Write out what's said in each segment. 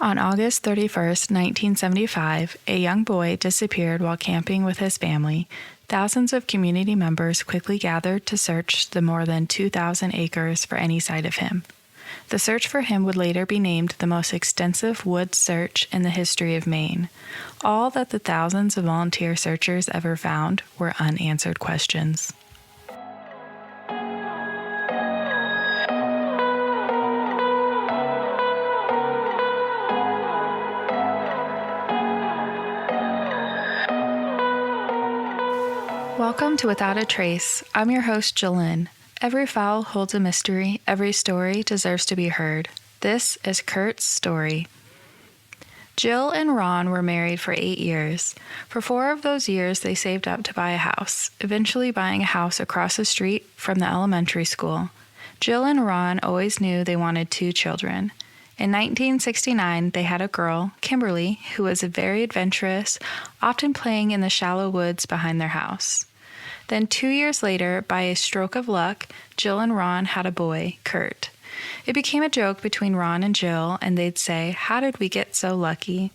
On August 31st, 1975, a young boy disappeared while camping with his family. Thousands of community members quickly gathered to search the more than 2,000 acres for any sight of him. The search for him would later be named the most extensive woods search in the history of Maine. All that the thousands of volunteer searchers ever found were unanswered questions. Welcome to Without a Trace. I'm your host, Jalen. Every file holds a mystery. Every story deserves to be heard. This is Kurt's story. Jill and Ron were married for 8 years. For 4 of those years, they saved up to buy a house, eventually buying a house across the street from the elementary school. Jill and Ron always knew they wanted 2 children. In 1969, they had a girl, Kimberly, who was very adventurous, often playing in the shallow woods behind their house. Then 2 years later, by a stroke of luck, Jill and Ron had a boy, Kurt. It became a joke between Ron and Jill, and they'd say, "How did we get so lucky?"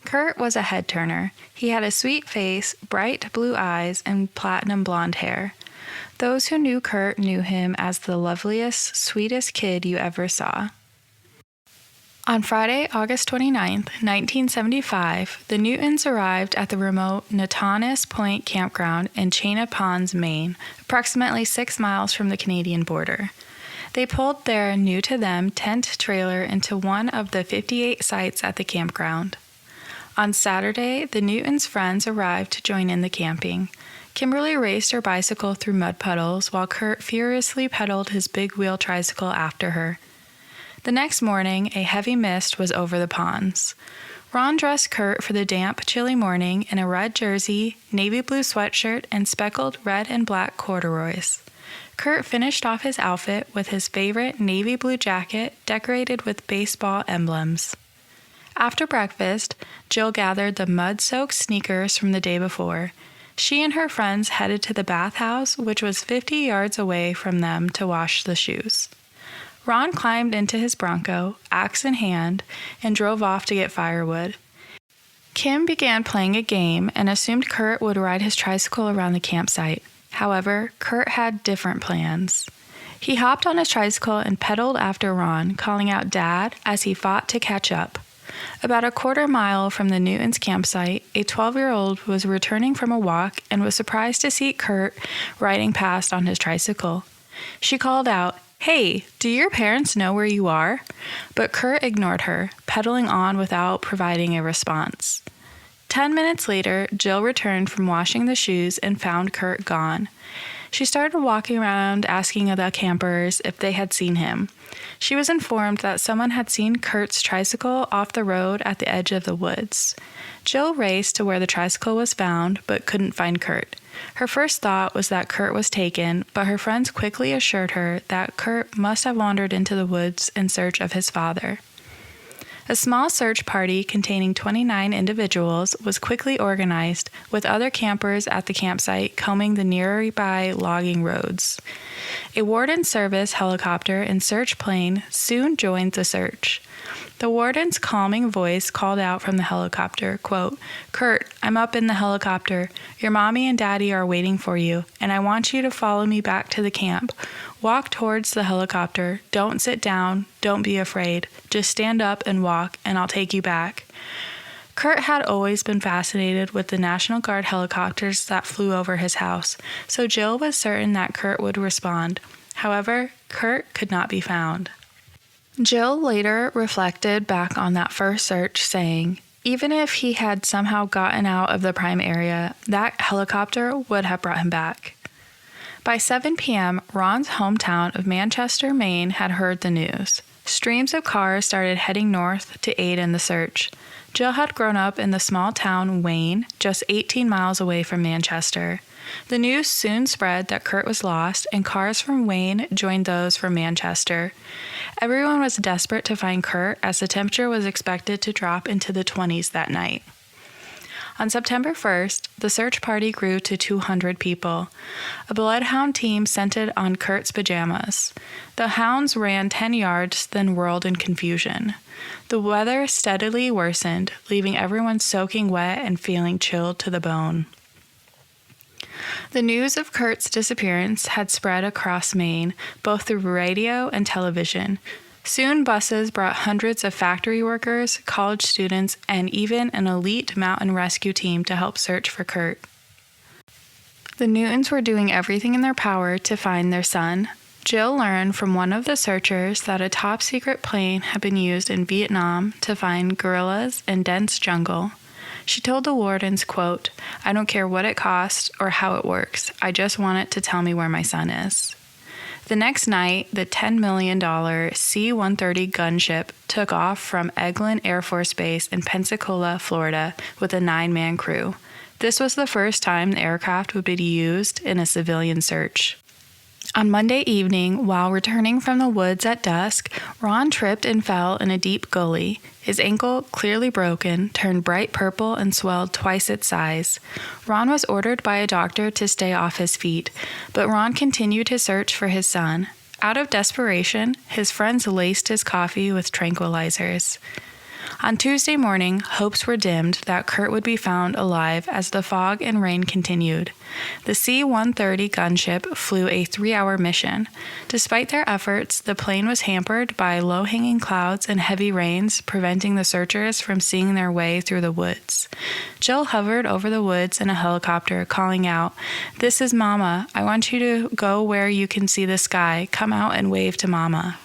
Kurt was a head-turner. He had a sweet face, bright blue eyes, and platinum blonde hair. Those who knew Kurt knew him as the loveliest, sweetest kid you ever saw. On Friday, August 29th, 1975, the Newtons arrived at the remote Natanis Point campground in Chena Ponds, Maine, approximately 6 miles from the Canadian border. They pulled their new-to-them tent trailer into one of the 58 sites at the campground. On Saturday, the Newtons' friends arrived to join in the camping. Kimberly raced her bicycle through mud puddles while Kurt furiously pedaled his big-wheel tricycle after her. The next morning, a heavy mist was over the ponds. Ron dressed Kurt for the damp, chilly morning in a red jersey, navy blue sweatshirt, and speckled red and black corduroys. Kurt finished off his outfit with his favorite navy blue jacket decorated with baseball emblems. After breakfast, Jill gathered the mud-soaked sneakers from the day before. She and her friends headed to the bathhouse, which was 50 yards away from them, to wash the shoes. Ron climbed into his Bronco, axe in hand, and drove off to get firewood. Kim began playing a game and assumed Kurt would ride his tricycle around the campsite. However, Kurt had different plans. He hopped on his tricycle and pedaled after Ron, calling out "Dad" as he fought to catch up. About a quarter mile from the Newtons' campsite, a 12-year-old was returning from a walk and was surprised to see Kurt riding past on his tricycle. She called out, "Hey, do your parents know where you are?" But Kurt ignored her, pedaling on without providing a response. 10 minutes later, Jill returned from washing the shoes and found Kurt gone. She started walking around asking the campers if they had seen him. She was informed that someone had seen Kurt's tricycle off the road at the edge of the woods. Jill raced to where the tricycle was found, but couldn't find Kurt. Her first thought was that Kurt was taken, but her friends quickly assured her that Kurt must have wandered into the woods in search of his father. A small search party containing 29 individuals was quickly organized, with other campers at the campsite combing the nearby logging roads. A Warden Service helicopter and search plane soon joined the search. The warden's calming voice called out from the helicopter, quote, "Kurt, I'm up in the helicopter. Your mommy and daddy are waiting for you, and I want you to follow me back to the camp. Walk towards the helicopter. Don't sit down. Don't be afraid. Just stand up and walk, and I'll take you back." Kurt had always been fascinated with the National Guard helicopters that flew over his house, so Jill was certain that Kurt would respond. However, Kurt could not be found. Jill later reflected back on that first search, saying, "Even if he had somehow gotten out of the prime area, that helicopter would have brought him back." By 7 p.m., Ron's hometown of Manchester, Maine, had heard the news. Streams of cars started heading north to aid in the search. Jill had grown up in the small town Wayne, just 18 miles away from Manchester. The news soon spread that Kurt was lost, and cars from Wayne joined those from Manchester. Everyone was desperate to find Kurt, as the temperature was expected to drop into the 20s that night. On September 1st, the search party grew to 200 people. A bloodhound team scented on Kurt's pajamas. The hounds ran 10 yards, then whirled in confusion. The weather steadily worsened, leaving everyone soaking wet and feeling chilled to the bone. The news of Kurt's disappearance had spread across Maine, both through radio and television. Soon buses brought hundreds of factory workers, college students, and even an elite mountain rescue team to help search for Kurt. The Newtons were doing everything in their power to find their son. Jill learned from one of the searchers that a top-secret plane had been used in Vietnam to find gorillas in dense jungle. She told the wardens, quote, "I don't care what it costs or how it works. I just want it to tell me where my son is." The next night, the $10 million C-130 gunship took off from Eglin Air Force Base in Pensacola, Florida, with a 9-man crew. This was the first time the aircraft would be used in a civilian search. On Monday evening, while returning from the woods at dusk, Ron tripped and fell in a deep gully. His ankle, clearly broken, turned bright purple and swelled twice its size. Ron was ordered by a doctor to stay off his feet, but Ron continued his search for his son. Out of desperation, his friends laced his coffee with tranquilizers. On Tuesday morning, hopes were dimmed that Kurt would be found alive as the fog and rain continued. The C-130 gunship flew a 3-hour mission. Despite their efforts, the plane was hampered by low-hanging clouds and heavy rains, preventing the searchers from seeing their way through the woods. Jill hovered over the woods in a helicopter, calling out, "This is Mama. I want you to go where you can see the sky. Come out and wave to Mama."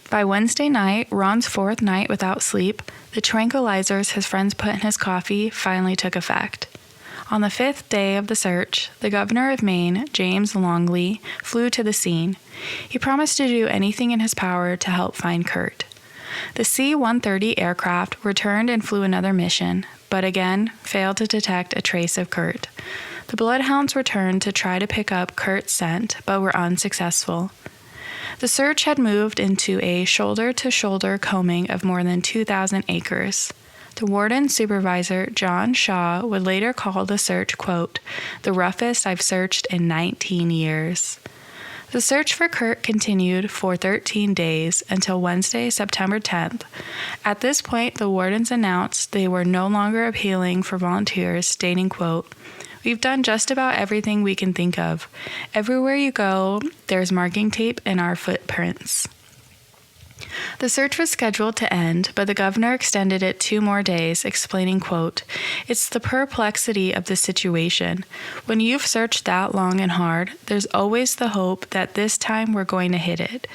By Wednesday night, Ron's 4th night without sleep, the tranquilizers his friends put in his coffee finally took effect. On the 5th day of the search, the governor of Maine, James Longley, flew to the scene. He promised to do anything in his power to help find Kurt. The C-130 aircraft returned and flew another mission, but again failed to detect a trace of Kurt. The bloodhounds returned to try to pick up Kurt's scent, but were unsuccessful. The search had moved into a shoulder-to-shoulder combing of more than 2,000 acres. The warden supervisor, John Shaw, would later call the search, quote, "the roughest I've searched in 19 years." The search for Kurt continued for 13 days until Wednesday, September 10th. At this point, the wardens announced they were no longer appealing for volunteers, stating, quote, "We've done just about everything we can think of. Everywhere you go, there's marking tape and our footprints." The search was scheduled to end, but the governor extended it 2 more days, explaining, quote, "It's the perplexity of the situation. When you've searched that long and hard, there's always the hope that this time we're going to hit it."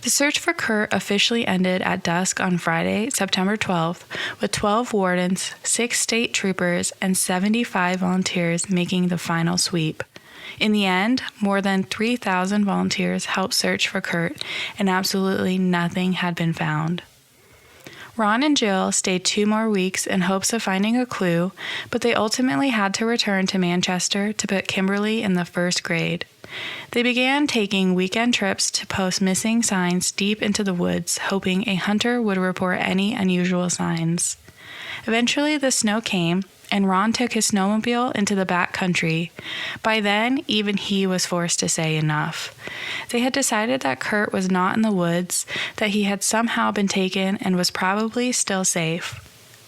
The search for Kurt officially ended at dusk on Friday, September 12th, with 12 wardens, 6 state troopers, and 75 volunteers making the final sweep. In the end, more than 3,000 volunteers helped search for Kurt, and absolutely nothing had been found. Ron and Jill stayed 2 more weeks in hopes of finding a clue, but they ultimately had to return to Manchester to put Kimberly in the 1st grade. They began taking weekend trips to post missing signs deep into the woods, hoping a hunter would report any unusual signs. Eventually, the snow came, and Ron took his snowmobile into the back country. By then, even he was forced to say enough. They had decided that Kurt was not in the woods, that he had somehow been taken and was probably still safe.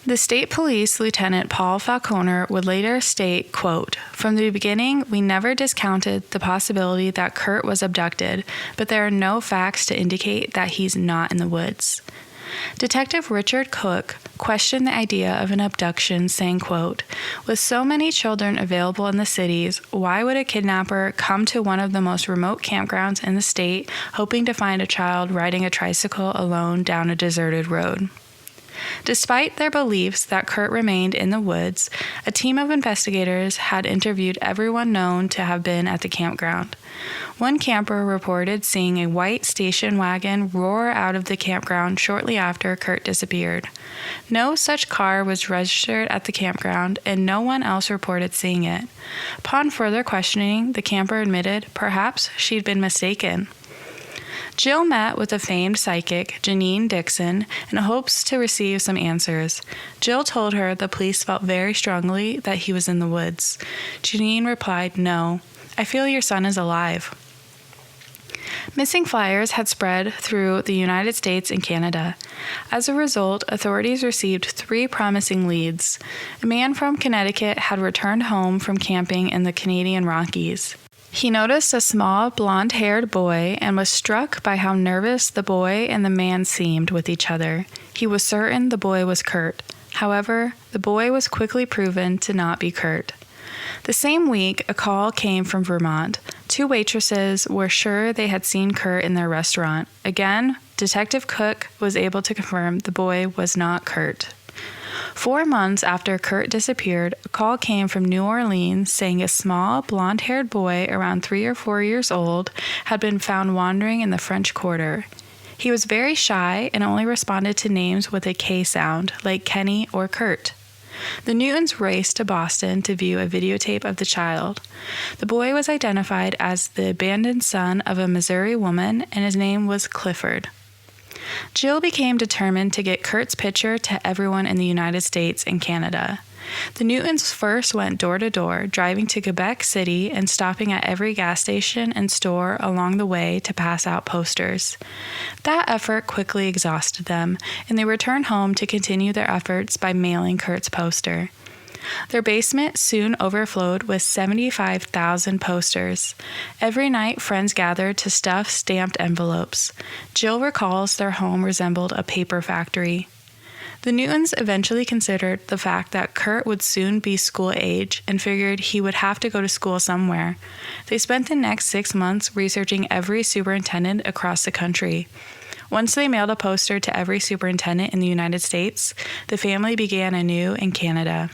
The state police lieutenant Paul Falconer would later state, quote, "From the beginning, we never discounted the possibility that Kurt was abducted, but there are no facts to indicate that he's not in the woods." Detective Richard Cook questioned the idea of an abduction, saying, quote, "With so many children available in the cities, why would a kidnapper come to one of the most remote campgrounds in the state hoping to find a child riding a tricycle alone down a deserted road?" Despite their beliefs that Kurt remained in the woods, a team of investigators had interviewed everyone known to have been at the campground. One camper reported seeing a white station wagon roar out of the campground shortly after Kurt disappeared. No such car was registered at the campground, and no one else reported seeing it. Upon further questioning, the camper admitted perhaps she'd been mistaken. Jill met with a famed psychic, Janine Dixon, in hopes to receive some answers. Jill told her the police felt very strongly that he was in the woods. Janine replied, "No, I feel your son is alive." Missing flyers had spread through the United States and Canada. As a result, authorities received 3 promising leads. A man from Connecticut had returned home from camping in the Canadian Rockies. He noticed a small, blonde-haired boy and was struck by how nervous the boy and the man seemed with each other. He was certain the boy was Kurt. However, the boy was quickly proven to not be Kurt. The same week, a call came from Vermont. 2 waitresses were sure they had seen Kurt in their restaurant. Again, Detective Cook was able to confirm the boy was not Kurt. 4 months after Kurt disappeared, a call came from New Orleans saying a small, blonde-haired boy around 3 or 4 years old had been found wandering in the French Quarter. He was very shy and only responded to names with a K sound, like Kenny or Kurt. The Newtons raced to Boston to view a videotape of the child. The boy was identified as the abandoned son of a Missouri woman, and his name was Clifford. Jill became determined to get Kurt's picture to everyone in the United States and Canada. The Newtons first went door to door, driving to Quebec City and stopping at every gas station and store along the way to pass out posters. That effort quickly exhausted them, and they returned home to continue their efforts by mailing Kurt's poster. Their basement soon overflowed with 75,000 posters. Every night, friends gathered to stuff stamped envelopes. Jill recalls their home resembled a paper factory. The Newtons eventually considered the fact that Kurt would soon be school age and figured he would have to go to school somewhere. They spent the next 6 months researching every superintendent across the country. Once they mailed a poster to every superintendent in the United States, the family began anew in Canada.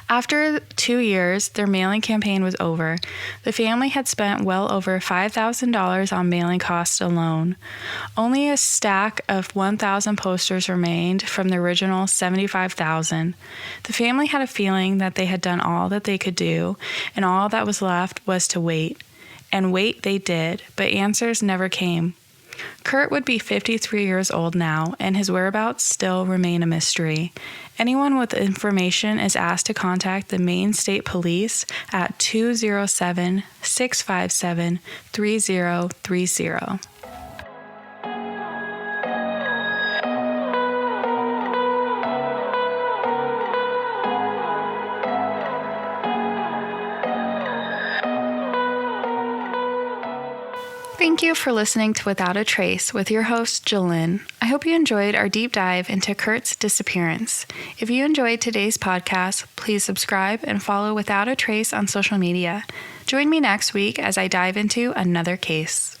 After 2 years, their mailing campaign was over. The family had spent well over $5,000 on mailing costs alone. Only a stack of 1,000 posters remained from the original 75,000. The family had a feeling that they had done all that they could do, and all that was left was to wait. And wait they did, but answers never came. Kurt would be 53 years old now, and his whereabouts still remain a mystery. Anyone with information is asked to contact the Maine State Police at 207-657-3030. Thank you for listening to Without a Trace with your host, Jolynn. I hope you enjoyed our deep dive into Kurt's disappearance. If you enjoyed today's podcast, please subscribe and follow Without a Trace on social media. Join me next week as I dive into another case.